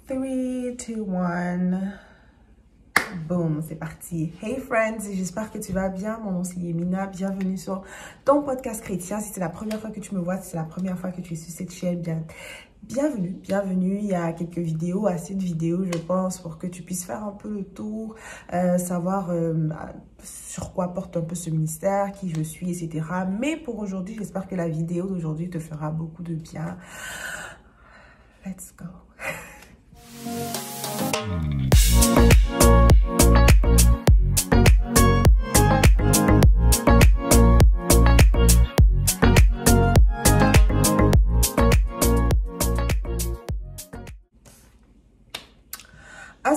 3, 2, 1. Boom, c'est parti. Hey friends, j'espère que tu vas bien. Mon nom c'est Yemina. Bienvenue sur ton podcast chrétien. Si c'est la première fois que tu me vois, si c'est la première fois que tu es sur cette chaîne, bienvenue. Il y a quelques vidéos, assez de vidéos, je pense, pour que tu puisses faire un peu le tour, savoir sur quoi porte un peu ce ministère, qui je suis, etc. Mais pour aujourd'hui, j'espère que la vidéo d'aujourd'hui te fera beaucoup de bien. Let's go.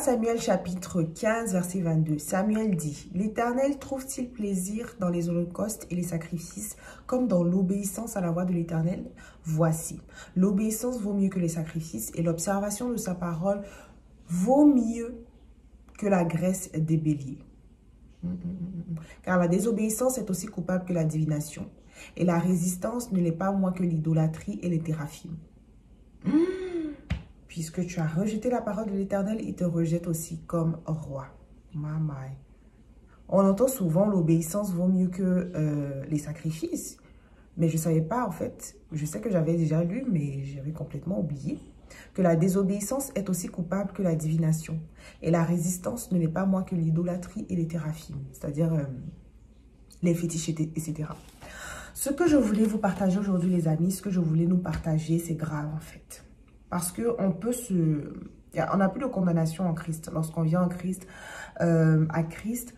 Samuel chapitre 15 verset 22, Samuel dit, « L'Éternel trouve-t-il plaisir dans les holocaustes et les sacrifices comme dans l'obéissance à la voix de l'Éternel? Voici, l'obéissance vaut mieux que les sacrifices et l'observation de sa parole vaut mieux que la graisse des béliers. Car la désobéissance est aussi coupable que la divination et la résistance ne l'est pas moins que l'idolâtrie et les téraphimes. » Puisque tu as rejeté la parole de l'Éternel, il te rejette aussi comme roi. Mamai. On entend souvent l'obéissance vaut mieux que les sacrifices. Mais je ne savais pas, en fait. Je sais que j'avais déjà lu, mais j'avais complètement oublié. Que la désobéissance est aussi coupable que la divination. Et la résistance ne l'est pas moins que l'idolâtrie et les téraphimes. C'est-à-dire les fétiches, etc. Ce que je voulais vous partager aujourd'hui, les amis, ce que je voulais nous partager, c'est grave, en fait. Parce qu'on peut on n'a plus de condamnation en Christ. Lorsqu'on vient en Christ, à Christ,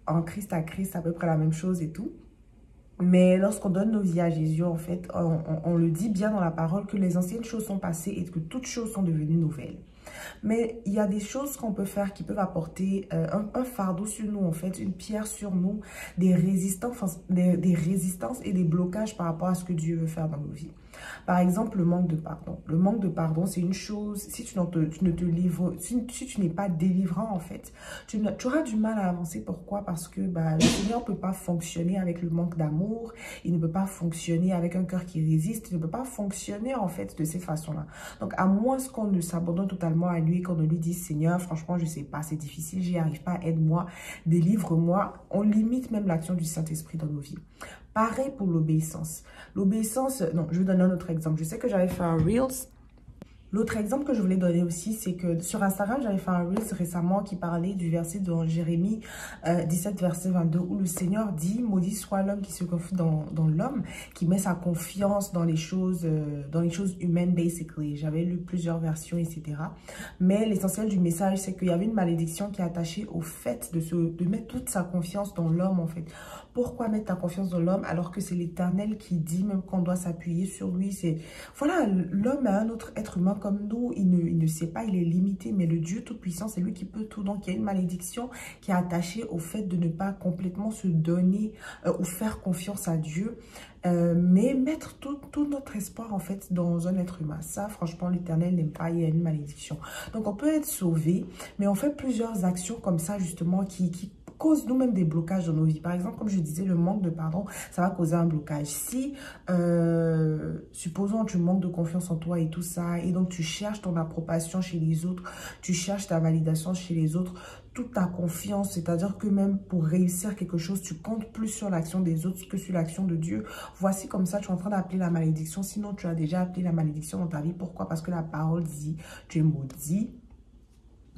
c'est à peu près la même chose et tout. Mais lorsqu'on donne nos vies à Jésus, en fait, on le dit bien dans la parole que les anciennes choses sont passées et que toutes choses sont devenues nouvelles. Mais il y a des choses qu'on peut faire qui peuvent apporter un fardeau sur nous, en fait, une pierre sur nous, des résistances et des blocages par rapport à ce que Dieu veut faire dans nos vies. Par exemple, le manque de pardon. Le manque de pardon, c'est une chose, si tu n'es pas délivrant, en fait, tu auras du mal à avancer. Pourquoi? Parce que le Seigneur ne peut pas fonctionner avec le manque d'amour, il ne peut pas fonctionner avec un cœur qui résiste, il ne peut pas fonctionner, en fait, de ces façons-là. Donc, à moins qu'on ne s'abandonne totalement à lui, qu'on ne lui dise, Seigneur, franchement, je ne sais pas, c'est difficile, j'y arrive pas, aide-moi, délivre-moi, on limite même l'action du Saint-Esprit dans nos vies. Pareil pour l'obéissance. L'obéissance, non, je vais donner un autre exemple. Je sais que j'avais fait un Reels. L'autre exemple que je voulais donner aussi, c'est que sur Instagram, j'avais fait un Reels récemment qui parlait du verset de Jérémie 17, verset 22, où le Seigneur dit, « Maudit soit l'homme qui se confie dans l'homme, qui met sa confiance dans les choses humaines, basically. » J'avais lu plusieurs versions, etc. Mais l'essentiel du message, c'est qu'il y avait une malédiction qui est attachée au fait de mettre toute sa confiance dans l'homme, en fait. Pourquoi mettre ta confiance dans l'homme alors que c'est l'Éternel qui dit même qu'on doit s'appuyer sur lui? Voilà, l'homme est un autre être humain comme nous, il ne sait pas, il est limité, mais le Dieu Tout-Puissant, c'est lui qui peut tout. Donc, il y a une malédiction qui est attachée au fait de ne pas complètement se donner ou faire confiance à Dieu, mais mettre tout notre espoir, en fait, dans un être humain. Ça, franchement, l'Éternel n'aime pas, il y a une malédiction. Donc, on peut être sauvé, mais on fait plusieurs actions comme ça, justement, qui cause nous-mêmes des blocages dans nos vies. Par exemple, comme je disais, le manque de pardon, ça va causer un blocage. Si, supposons, tu manques de confiance en toi et tout ça, et donc tu cherches ton approbation chez les autres, tu cherches ta validation chez les autres, toute ta confiance, c'est-à-dire que même pour réussir quelque chose, tu comptes plus sur l'action des autres que sur l'action de Dieu. Voici comme ça, tu es en train d'appeler la malédiction. Sinon, tu as déjà appelé la malédiction dans ta vie. Pourquoi? Parce que la parole dit, tu es maudit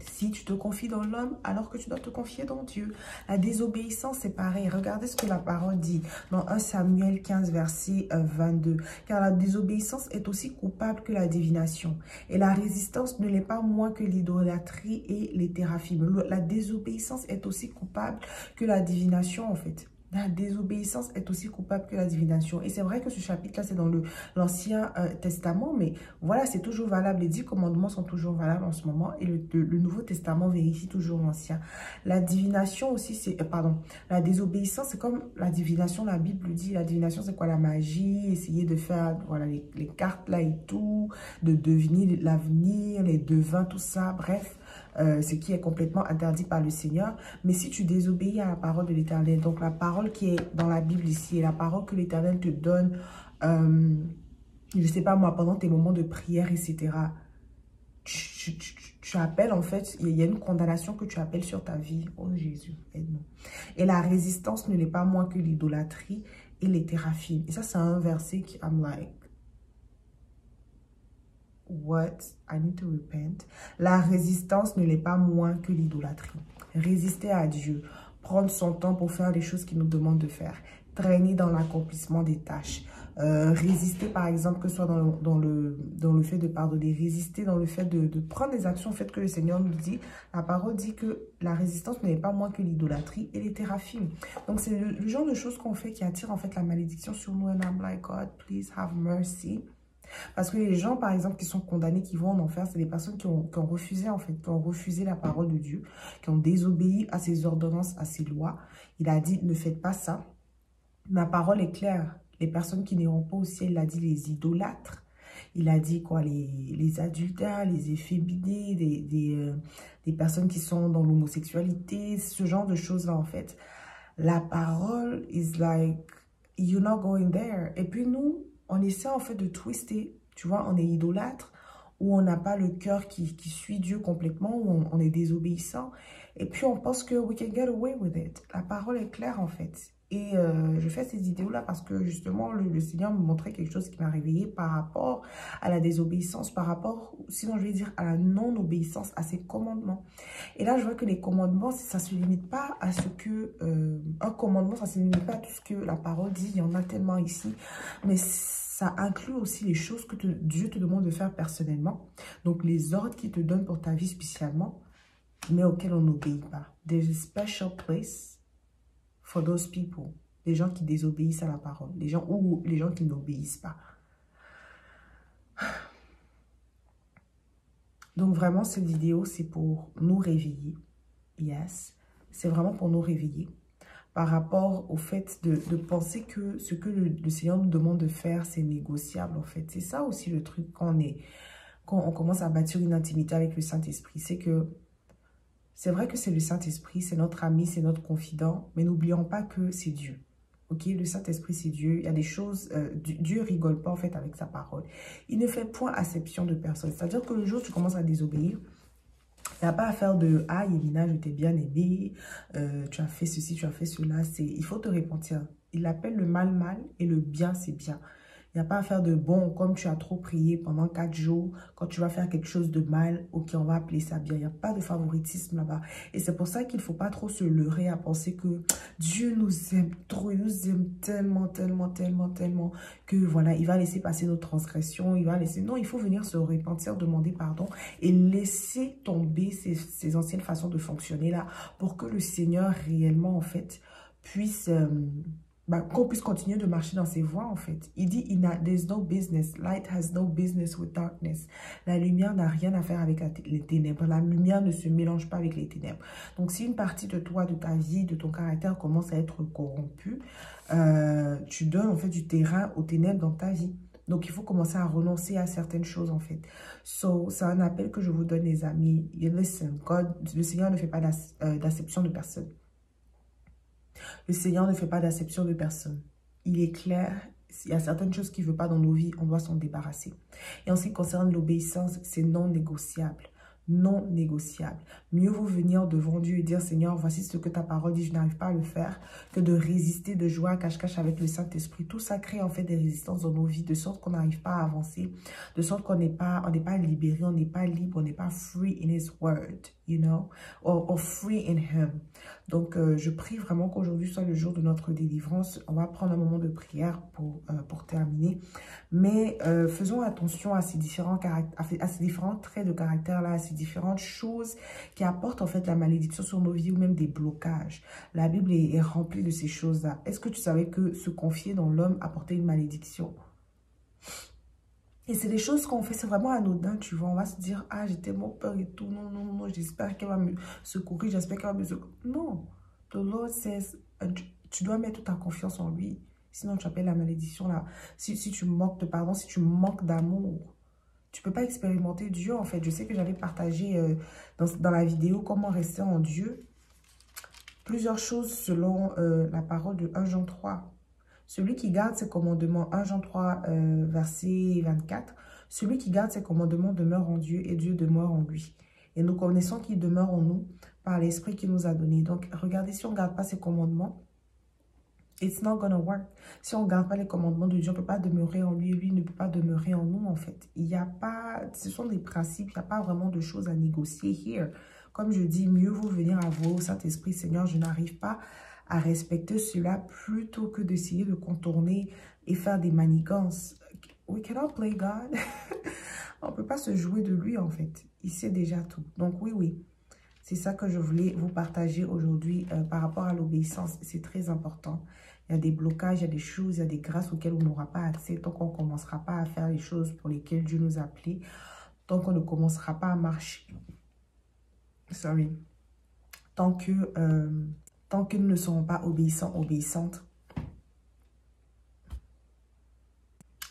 si tu te confies dans l'homme, alors que tu dois te confier dans Dieu. La désobéissance, c'est pareil. Regardez ce que la parole dit dans 1 Samuel 15, verset 22. Car la désobéissance est aussi coupable que la divination. Et la résistance ne l'est pas moins que l'idolâtrie et les téraphimes. La désobéissance est aussi coupable que la divination, en fait. La désobéissance est aussi coupable que la divination. Et c'est vrai que ce chapitre-là, c'est dans l'Ancien Testament, mais voilà, c'est toujours valable. Les 10 commandements sont toujours valables en ce moment. Et le Nouveau Testament vérifie toujours l'Ancien. La divination aussi, c'est... la désobéissance, c'est comme la divination, la Bible dit. La divination, c'est quoi? La magie, essayer de faire voilà, les cartes là et tout, de deviner l'avenir, les devins, tout ça, bref. Ce qui est complètement interdit par le Seigneur. Mais si tu désobéis à la parole de l'Éternel, donc la parole qui est dans la Bible ici, et la parole que l'Éternel te donne, je ne sais pas moi, pendant tes moments de prière, etc., tu appelles, en fait, il y a une condamnation que tu appelles sur ta vie. Oh Jésus, aide-nous. Et la résistance ne l'est pas moins que l'idolâtrie et les théraphies. Et ça, c'est un verset qui, I'm like, what? I need to repent. La résistance ne l'est pas moins que l'idolâtrie. Résister à Dieu, prendre son temps pour faire les choses qu'il nous demande de faire, traîner dans l'accomplissement des tâches, résister par exemple que ce soit dans le fait de pardonner, résister dans le fait de prendre des actions en fait que le Seigneur nous dit. La parole dit que la résistance n'est pas moins que l'idolâtrie et les théraphies. Donc c'est le genre de choses qu'on fait qui attire en fait la malédiction sur nous. And I'm like, God, please have mercy. Parce que les gens, par exemple, qui sont condamnés, qui vont en enfer, c'est des personnes qui ont refusé, en fait, qui ont refusé la parole de Dieu, qui ont désobéi à ses ordonnances, à ses lois. Il a dit, ne faites pas ça. Ma parole est claire. Les personnes qui n'iront pas au ciel, il a dit les idolâtres. Il a dit quoi, les adultères, les efféminés, des personnes qui sont dans l'homosexualité, ce genre de choses-là, en fait. La parole is like, you're not going there. Et puis nous, on essaie en fait de twister, tu vois, on est idolâtre, ou on n'a pas le cœur qui suit Dieu complètement, ou on est désobéissant. Et puis on pense que we can get away with it. La parole est claire en fait. Et je fais ces vidéos-là parce que justement, le Seigneur me montrait quelque chose qui m'a réveillée par rapport à la désobéissance, par rapport, sinon je vais dire, à la non-obéissance, à ses commandements. Et là, je vois que les commandements, ça ne se limite pas à ce que... un commandement, ça ne se limite pas à tout ce que la parole dit. Il y en a tellement ici. Mais ça inclut aussi les choses que Dieu te demande de faire personnellement. Donc, les ordres qu'il te donne pour ta vie spécialement, mais auxquels on n'obéit pas. There's a special place for those people. Les gens qui désobéissent à la parole. Les gens, ou les gens qui n'obéissent pas. Donc, vraiment, cette vidéo, c'est pour nous réveiller. Yes. C'est vraiment pour nous réveiller. Par rapport au fait de penser que ce que le Seigneur nous demande de faire, c'est négociable, en fait. C'est ça aussi le truc quand on commence à bâtir une intimité avec le Saint-Esprit. C'est que c'est vrai que c'est le Saint-Esprit, c'est notre ami, c'est notre confident, mais n'oublions pas que c'est Dieu. Ok, le Saint-Esprit, c'est Dieu. Il y a des choses, Dieu rigole pas en fait avec sa parole. Il ne fait point acception de personne. C'est-à-dire que le jour où tu commences à désobéir, il n'y a pas à faire de « Ah, Yelina, je t'ai bien aimé, tu as fait ceci, tu as fait cela. » Il faut te repentir. Il appelle le mal mal et le bien, c'est bien. Il n'y a pas à faire de bon, comme tu as trop prié pendant 4 jours. Quand tu vas faire quelque chose de mal, ok, on va appeler ça bien. Il n'y a pas de favoritisme là-bas. Et c'est pour ça qu'il ne faut pas trop se leurrer à penser que Dieu nous aime trop. Il nous aime tellement, tellement, tellement, tellement que voilà, il va laisser passer nos transgressions. Il va laisser... Non, il faut venir se repentir, demander pardon et laisser tomber ces anciennes façons de fonctionner là pour que le Seigneur réellement, en fait, puisse... qu'on puisse continuer de marcher dans ses voies, en fait. Il dit, there's no business. Light has no business with darkness. La lumière n'a rien à faire avec les ténèbres. La lumière ne se mélange pas avec les ténèbres. Donc, si une partie de toi, de ta vie, de ton caractère commence à être corrompue, tu donnes, en fait, du terrain aux ténèbres dans ta vie. Donc, il faut commencer à renoncer à certaines choses, en fait. So, c'est un appel que je vous donne, les amis. Listen, le Seigneur ne fait pas d'acception de personne. Le Seigneur ne fait pas d'acception de personne. Il est clair, il y a certaines choses qu'il ne veut pas dans nos vies, on doit s'en débarrasser. Et en ce qui concerne l'obéissance, c'est non négociable. Non négociable. Mieux vaut venir devant Dieu et dire, Seigneur, voici ce que ta parole dit, je n'arrive pas à le faire, que de résister, de jouer à cache-cache avec le Saint-Esprit. Tout ça crée en fait des résistances dans nos vies, de sorte qu'on n'arrive pas à avancer, de sorte qu'on n'est pas libéré, on n'est pas libre, on n'est pas free in His word, you know, or free in Him. Donc, je prie vraiment qu'aujourd'hui soit le jour de notre délivrance. On va prendre un moment de prière pour terminer. Mais faisons attention à ces différents traits de caractère-là, à ces différentes choses qui apportent en fait la malédiction sur nos vies ou même des blocages. La Bible est remplie de ces choses-là. Est-ce que tu savais que se confier dans l'homme apportait une malédiction? Et c'est des choses qu'on fait, c'est vraiment anodin, tu vois. On va se dire, ah, j'ai tellement peur et tout. Non, non, non, j'espère qu'elle va me secourir, j'espère qu'elle va me secourir. Non. The Lord says, tu dois mettre toute ta confiance en lui. Sinon, tu appelles la malédiction là. Si tu manques de pardon, si tu manques d'amour, tu ne peux pas expérimenter Dieu, en fait. Je sais que j'avais partagé dans la vidéo comment rester en Dieu. Plusieurs choses selon la parole de 1 Jean 3. Celui qui garde ses commandements, 1 Jean 3, verset 24, Celui qui garde ses commandements demeure en Dieu et Dieu demeure en lui. Et nous connaissons qu'il demeure en nous par l'Esprit qu'il nous a donné. Donc, regardez, si on ne garde pas ses commandements, it's not gonna work. Si on ne garde pas les commandements de Dieu, on ne peut pas demeurer en lui et lui ne peut pas demeurer en nous, en fait. Il n'y a pas, ce sont des principes, il n'y a pas vraiment de choses à négocier here. Comme je dis, mieux vaut venir avouer au Saint-Esprit, Seigneur, je n'arrive pas à respecter cela plutôt que d'essayer de contourner et faire des manigances. We cannot play God. On ne peut pas se jouer de lui, en fait. Il sait déjà tout. Donc, oui. C'est ça que je voulais vous partager aujourd'hui par rapport à l'obéissance. C'est très important. Il y a des blocages, il y a des choses, il y a des grâces auxquelles on n'aura pas accès tant qu'on ne commencera pas à faire les choses pour lesquelles Dieu nous a appelés. Tant qu'on ne commencera pas à marcher. Sorry. Tant que nous ne serons pas obéissants, obéissantes.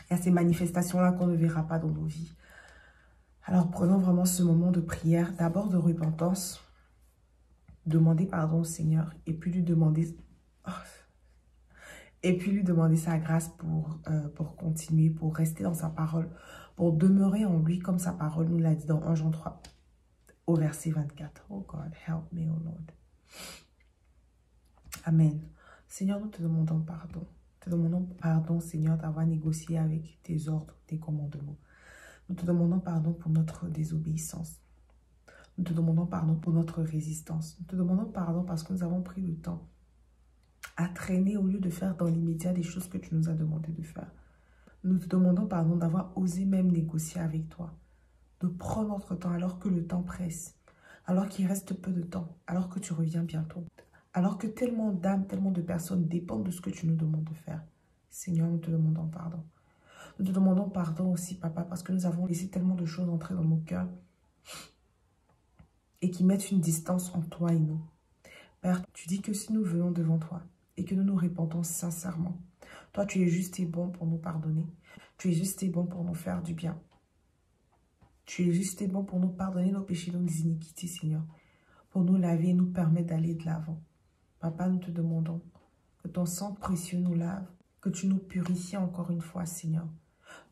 Il y a ces manifestations-là qu'on ne verra pas dans nos vies. Alors, prenons vraiment ce moment de prière, d'abord de repentance, demander pardon au Seigneur et puis lui demander, sa grâce pour continuer, pour rester dans sa parole, pour demeurer en lui comme sa parole nous l'a dit dans 1 Jean 3 au verset 24. Oh God, help me, oh Lord. Amen. Seigneur, nous te demandons pardon. Te demandons pardon, Seigneur, d'avoir négocié avec tes ordres, tes commandements. Nous te demandons pardon pour notre désobéissance. Nous te demandons pardon pour notre résistance. Nous te demandons pardon parce que nous avons pris le temps à traîner au lieu de faire dans l'immédiat des choses que tu nous as demandé de faire. Nous te demandons pardon d'avoir osé même négocier avec toi, de prendre notre temps alors que le temps presse, alors qu'il reste peu de temps, alors que tu reviens bientôt, alors que tellement d'âmes, tellement de personnes dépendent de ce que tu nous demandes de faire. Seigneur, nous te demandons pardon. Nous te demandons pardon aussi, Papa, parce que nous avons laissé tellement de choses entrer dans nos cœurs et qui mettent une distance entre toi et nous. Père, tu dis que si nous venons devant toi et que nous nous répentons sincèrement, toi, tu es juste et bon pour nous pardonner. Tu es juste et bon pour nous faire du bien. Tu es juste et bon pour nous pardonner nos péchés, nos iniquités, Seigneur, pour nous laver et nous permettre d'aller de l'avant. Papa, nous te demandons que ton sang précieux nous lave, que tu nous purifies encore une fois, Seigneur.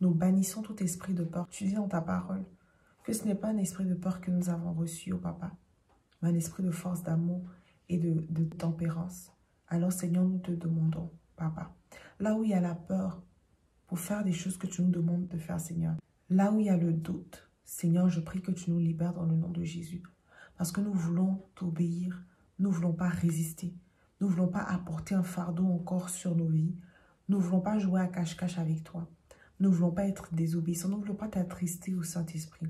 Nous bannissons tout esprit de peur. Tu dis dans ta parole que ce n'est pas un esprit de peur que nous avons reçu, oh Papa, mais un esprit de force, d'amour et de tempérance. Alors, Seigneur, nous te demandons, Papa, là où il y a la peur pour faire des choses que tu nous demandes de faire, Seigneur, là où il y a le doute, Seigneur, je prie que tu nous libères dans le nom de Jésus. Parce que nous voulons t'obéir, nous ne voulons pas résister, nous ne voulons pas apporter un fardeau encore sur nos vies, nous ne voulons pas jouer à cache-cache avec toi, nous ne voulons pas être désobéissants, nous ne voulons pas t'attrister au Saint-Esprit.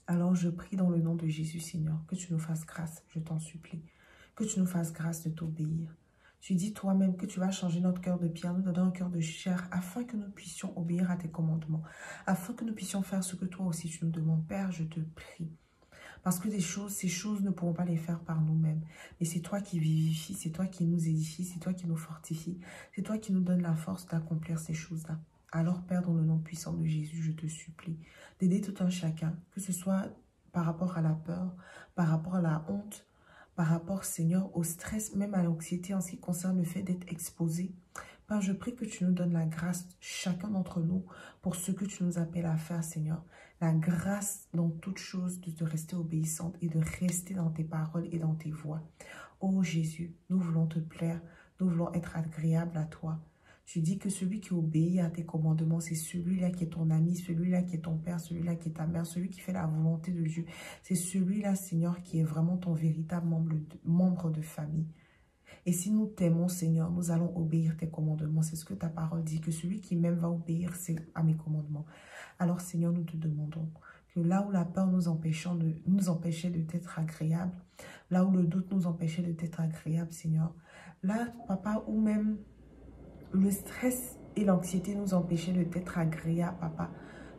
Alors je prie dans le nom de Jésus, Seigneur, que tu nous fasses grâce, je t'en supplie, que tu nous fasses grâce de t'obéir. Tu dis toi-même que tu vas changer notre cœur de pierre, nous donner un cœur de chair, afin que nous puissions obéir à tes commandements, afin que nous puissions faire ce que toi aussi tu nous demandes. Père, je te prie. Parce que ces choses ne pourront pas les faire par nous-mêmes. Mais c'est toi qui vivifies, c'est toi qui nous édifies, c'est toi qui nous fortifies, c'est toi qui nous donne la force d'accomplir ces choses-là. Alors, Père, dans le nom puissant de Jésus, je te supplie d'aider tout un chacun, que ce soit par rapport à la peur, par rapport à la honte, par rapport, Seigneur, au stress, même à l'anxiété en ce qui concerne le fait d'être exposé. Père, je prie que tu nous donnes la grâce, chacun d'entre nous, pour ce que tu nous appelles à faire, Seigneur. La grâce dans toutes choses de te rester obéissante et de rester dans tes paroles et dans tes voies. Oh Jésus, nous voulons te plaire, nous voulons être agréables à toi. Tu dis que celui qui obéit à tes commandements, c'est celui-là qui est ton ami, celui-là qui est ton père, celui-là qui est ta mère, celui qui fait la volonté de Dieu. C'est celui-là, Seigneur, qui est vraiment ton véritable membre de famille. Et si nous t'aimons, Seigneur, nous allons obéir tes commandements. C'est ce que ta parole dit, que celui qui m'aime va obéir à mes commandements. Alors, Seigneur, nous te demandons que là où la peur nous empêchait de t'être agréable, là où le doute nous empêchait de t'être agréable, Seigneur, là, Papa, où même le stress et l'anxiété nous empêchaient de t'être agréable, Papa,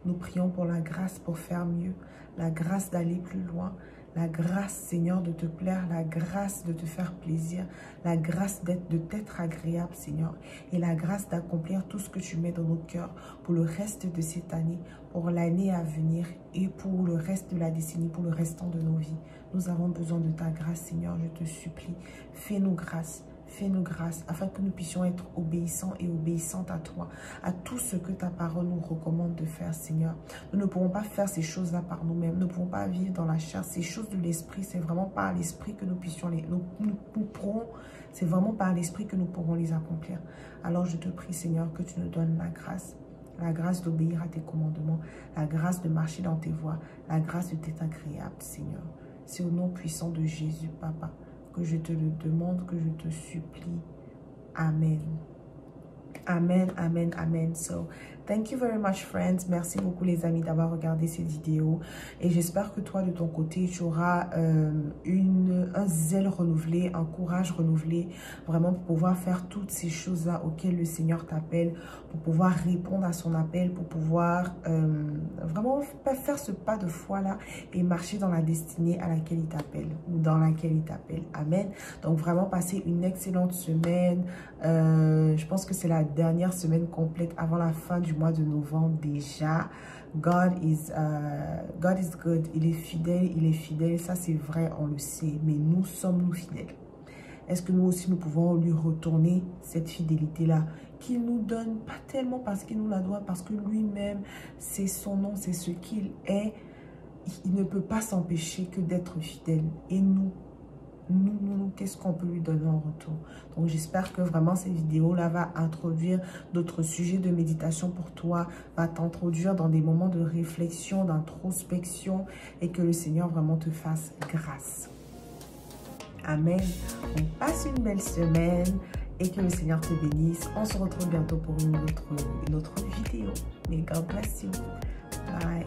nous prions pour la grâce pour faire mieux, la grâce d'aller plus loin, la grâce, Seigneur, de te plaire, la grâce de te faire plaisir, la grâce de t'être agréable, Seigneur, et la grâce d'accomplir tout ce que tu mets dans nos cœurs pour le reste de cette année, pour l'année à venir et pour le reste de la décennie, pour le restant de nos vies. Nous avons besoin de ta grâce, Seigneur, je te supplie. Fais-nous grâce. Fais-nous grâce afin que nous puissions être obéissants et obéissantes à toi, à tout ce que ta parole nous recommande de faire, Seigneur. Nous ne pouvons pas faire ces choses-là par nous-mêmes. Nous ne pouvons pas vivre dans la chair. Ces choses de l'esprit, c'est vraiment par l'esprit que nous puissions c'est vraiment par l'esprit que nous pourrons les accomplir. Alors je te prie, Seigneur, que tu nous donnes la grâce d'obéir à tes commandements, la grâce de marcher dans tes voies, la grâce de t'être agréable, Seigneur. C'est au nom puissant de Jésus, Papa, que je te le demande, que je te supplie. Amen. Amen, amen, amen. So, thank you very much, friends. Merci beaucoup, les amis, d'avoir regardé cette vidéo. Et j'espère que toi, de ton côté, tu auras un zèle renouvelé, un courage renouvelé, vraiment pour pouvoir faire toutes ces choses-là auxquelles le Seigneur t'appelle, pour pouvoir répondre à son appel, pour pouvoir vraiment faire ce pas de foi-là et marcher dans la destinée à laquelle il t'appelle, ou dans laquelle il t'appelle. Amen. Donc, vraiment, passer une excellente semaine. Je pense que c'est la dernière semaine complète avant la fin du mois de novembre déjà. God is good. Il est fidèle. Ça, c'est vrai, on le sait. Mais nous sommes-nous fidèles? Est-ce que nous aussi, nous pouvons lui retourner cette fidélité-là qu'il nous donne, pas tellement parce qu'il nous la doit, parce que lui-même, c'est son nom, c'est ce qu'il est. Il ne peut pas s'empêcher que d'être fidèle. Et nous, qu'est-ce qu'on peut lui donner en retour? Donc, j'espère que vraiment cette vidéo-là va introduire d'autres sujets de méditation pour toi, va t'introduire dans des moments de réflexion, d'introspection et que le Seigneur vraiment te fasse grâce. Amen. Donc, passe une belle semaine et que le Seigneur te bénisse. On se retrouve bientôt pour une autre vidéo. May God bless you. Bye.